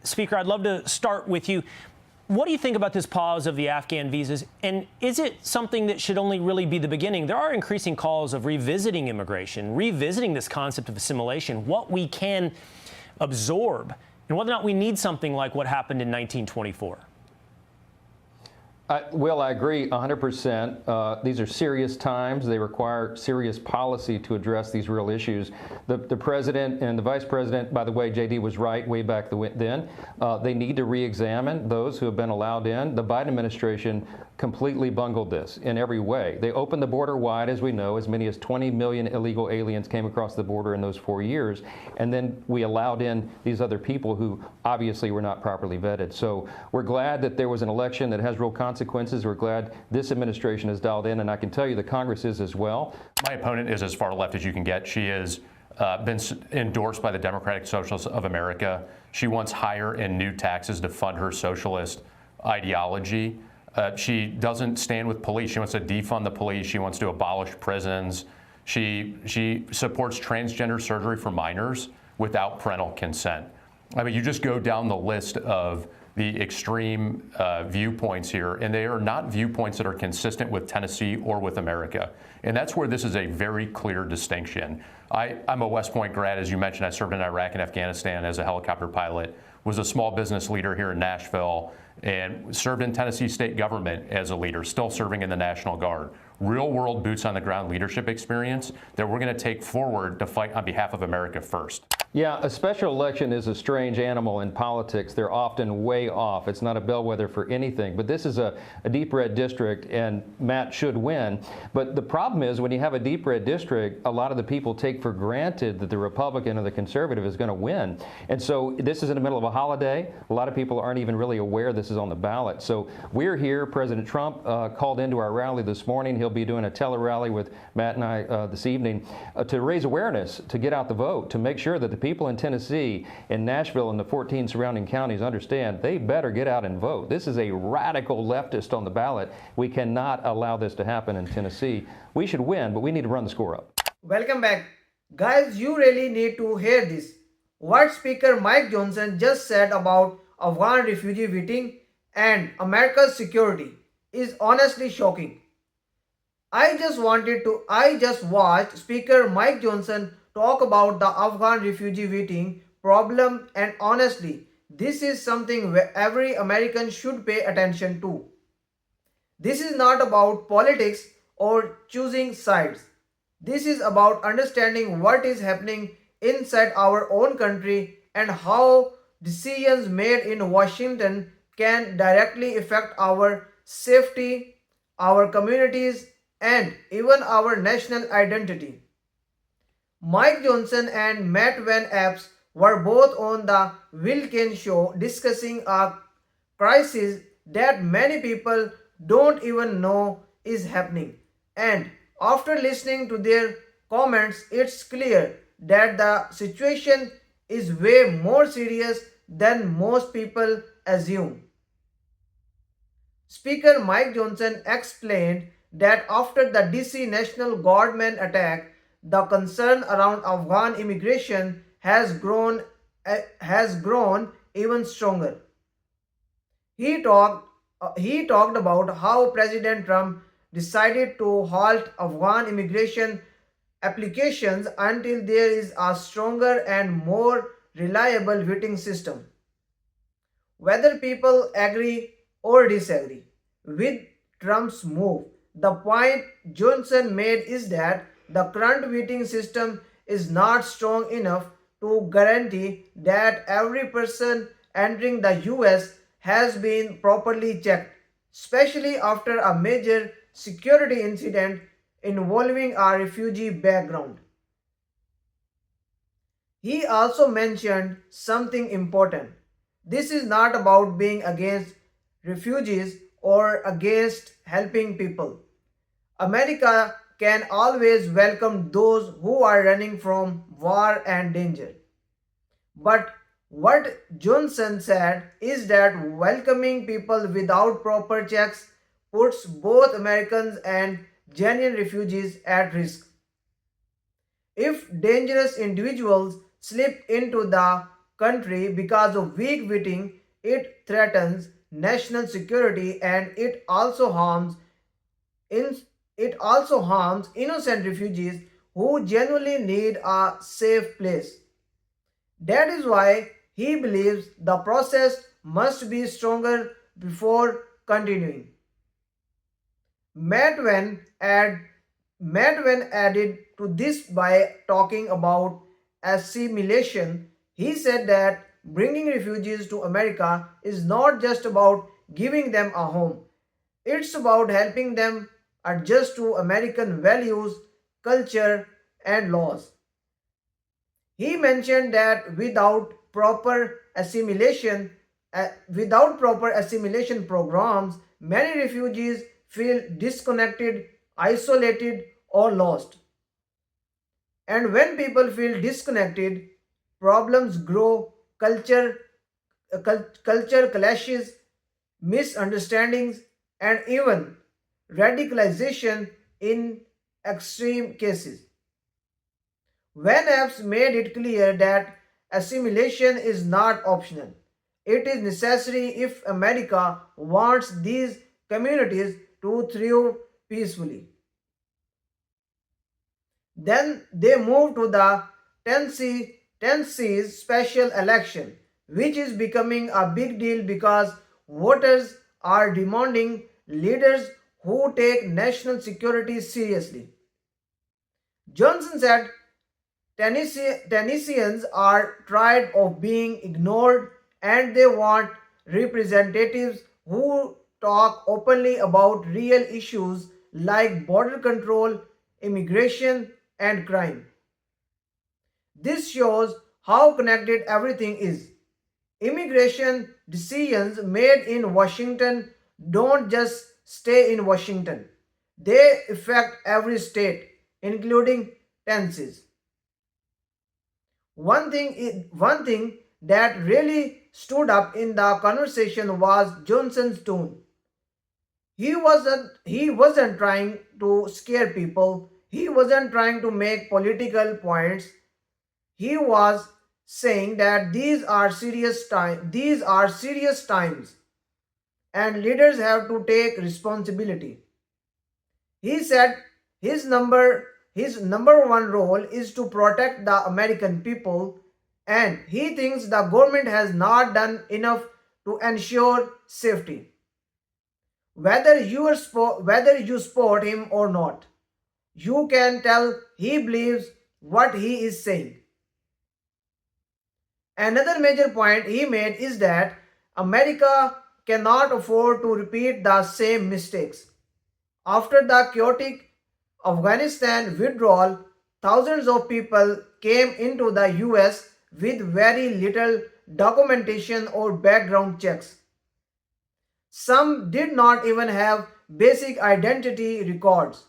Speaker, I'd love to start with you. What do you think about this pause of the Afghan visas? And is it something that should only really be the beginning? There are increasing calls of revisiting immigration, revisiting this concept of assimilation, what we can absorb, and whether or not we need something like what happened in 1924. Will, I agree 100%. These are serious times. They require serious policy to address these real issues. The president and the vice president, by the way, JD was right way back then. They need to re-examine those who have been allowed in. The Biden administration completely bungled this in every way. They opened the border wide, as we know. As many as 20 million illegal aliens came across the border in those 4 years. And then we allowed in these other people who obviously were not properly vetted. So we're glad that there was an election that has real consequences. We're glad this administration is dialed in, and I can tell you the Congress is as well. My opponent is as far left as you can get. She has been endorsed by the Democratic Socialists of America. She wants higher and new taxes to fund her socialist ideology. She doesn't stand with police. She wants to defund the police. She wants to abolish prisons. She supports transgender surgery for minors without parental consent. I mean, you just go down the list of the extreme viewpoints here, and they are not viewpoints that are consistent with Tennessee or with America. And that's where this is a very clear distinction. I'm a West Point grad, as you mentioned. I served in Iraq and Afghanistan as a helicopter pilot, was a small business leader here in Nashville, and served in Tennessee state government as a leader, still serving in the National Guard. Real world boots on the ground leadership experience that we're going to take forward to fight on behalf of America first. Yeah, a special election is a strange animal in politics. They're often way off. It's not a bellwether for anything. But this is a deep red district, and Matt should win. But the problem is when you have a deep red district, a lot of the people take for granted that the Republican or the conservative is going to win. And so this is in the middle of a holiday. A lot of people aren't even really aware this is on the ballot. So we're here. President Trump called into our rally this morning. He'll be doing a tele-rally with Matt and I this evening to raise awareness, to get out the vote, to make sure that the people in Tennessee, in Nashville, and the 14 surrounding counties understand they better get out and vote. This is a radical leftist on the ballot. We cannot allow this to happen in Tennessee. We should win, but we need to run the score up. Welcome back. Guys, you really need to hear this. What Speaker Mike Johnson just said about Afghan refugee vetting and America's security is honestly shocking. I just watched Speaker Mike Johnson talk about the Afghan refugee vetting problem, and honestly, this is something where every American should pay attention to. This is not about politics or choosing sides. This is about understanding what is happening inside our own country and how decisions made in Washington can directly affect our safety, our communities, and even our national identity. Mike Johnson and Matt Van Epps were both on the Will Kane show discussing a crisis that many people don't even know is happening. And after listening to their comments, it's clear that the situation is way more serious than most people assume. Speaker Mike Johnson explained that after the DC National Guardman attack, the concern around Afghan immigration has grown even stronger. He talked about how President Trump decided to halt Afghan immigration applications until there is a stronger and more reliable vetting system. Whether people agree or disagree with Trump's move, the point Johnson made is that the current vetting system is not strong enough to guarantee that every person entering the US has been properly checked, especially after a major security incident involving a refugee background. He also mentioned something important. This is not about being against refugees or against helping people. America can always welcome those who are running from war and danger. But what Johnson said is that welcoming people without proper checks puts both Americans and genuine refugees at risk. If dangerous individuals slip into the country because of weak vetting. It threatens national security and in, it also harms innocent refugees who genuinely need a safe place. That is why he believes the process must be stronger before continuing. Matt Wen, add, Matt Wen added to this by talking about assimilation. He said that bringing refugees to America is not just about giving them a home, it's about helping them adjust to American values, culture, and laws. He mentioned that without proper assimilation programs, many refugees feel disconnected, isolated, or lost. And when people feel disconnected, problems grow, culture clashes, misunderstandings, and even radicalization in extreme cases. When apps made it clear that assimilation is not optional, it is necessary if America wants these communities to thrive peacefully. Then they moved to the Tennessee's special election, which is becoming a big deal because voters are demanding leaders who take national security seriously. Johnson said Tennesseans are tired of being ignored and they want representatives who talk openly about real issues like border control, immigration, and crime. This shows how connected everything is. Immigration decisions made in Washington don't just stay in Washington, they affect every state, including Tennessee. One thing that really stood up in the conversation was Johnson's tone. He wasn't trying to scare people. He wasn't trying to make political points. He was saying that these are serious times and leaders have to take responsibility. He said his number one role is to protect the American people and he thinks the government has not done enough to ensure safety. Whether you support him or not, you can tell he believes what he is saying. Another major point he made is that America cannot afford to repeat the same mistakes. After the chaotic Afghanistan withdrawal, thousands of people came into the US with very little documentation or background checks. Some did not even have basic identity records.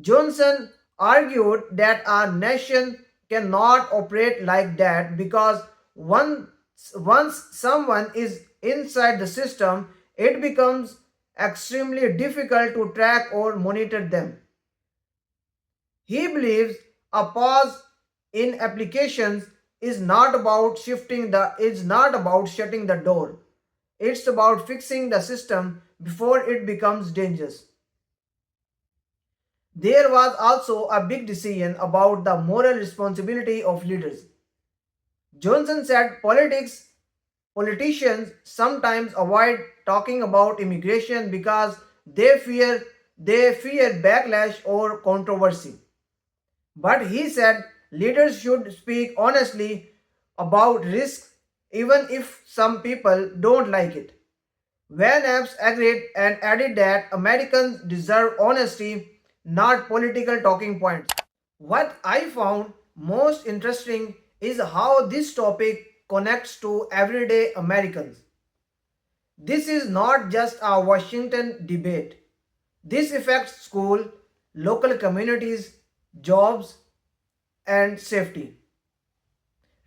Johnson argued that our nation cannot operate like that because once, once someone is inside the system, it becomes extremely difficult to track or monitor them. He believes a pause in applications is not about shutting the door. It's about fixing the system before it becomes dangerous. There was also a big decision about the moral responsibility of leaders. Johnson said politicians sometimes avoid talking about immigration because they fear backlash or controversy. But he said leaders should speak honestly about risks even if some people don't like it. Van Epps agreed and added that Americans deserve honesty, not political talking points. What I found most interesting is how this topic connects to everyday Americans. This is not just a Washington debate. This affects school, local communities, jobs, and safety.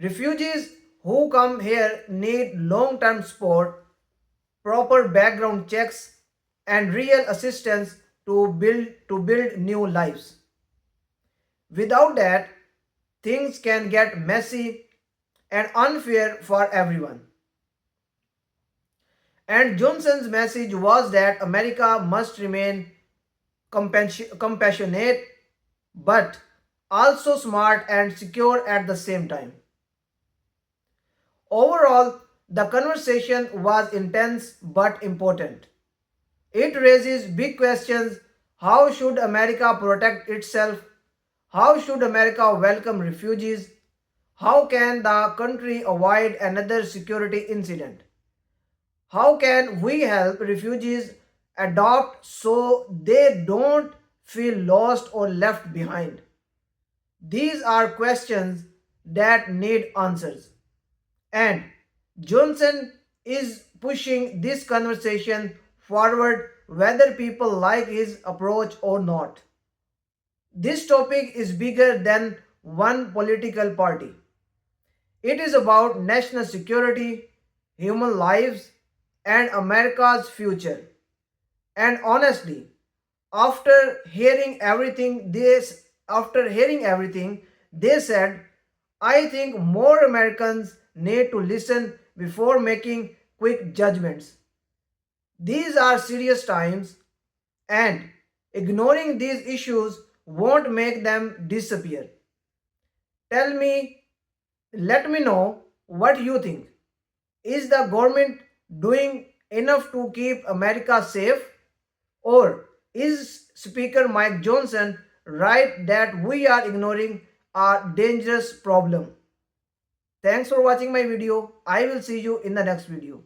Refugees who come here need long term support, proper background checks, and real assistance to build new lives. Without that, things can get messy. and unfair for everyone. And Johnson's message was that America must remain compassionate but also smart and secure at the same time. Overall, the conversation was intense but important. It raises big questions. How should America protect itself? How should America welcome refugees? How can the country avoid another security incident? How can we help refugees adopt so they don't feel lost or left behind? These are questions that need answers. And Johnson is pushing this conversation forward whether people like his approach or not. This topic is bigger than one political party. It is about national security, human lives, and America's future. And honestly, after hearing everything they said, I think more Americans need to listen before making quick judgments. These are serious times, and ignoring these issues won't make them disappear. Tell me, let me know what you think. Is the government doing enough to keep America safe? Or is Speaker Mike Johnson right that we are ignoring a dangerous problem? Thanks for watching my video. I will see you in the next video.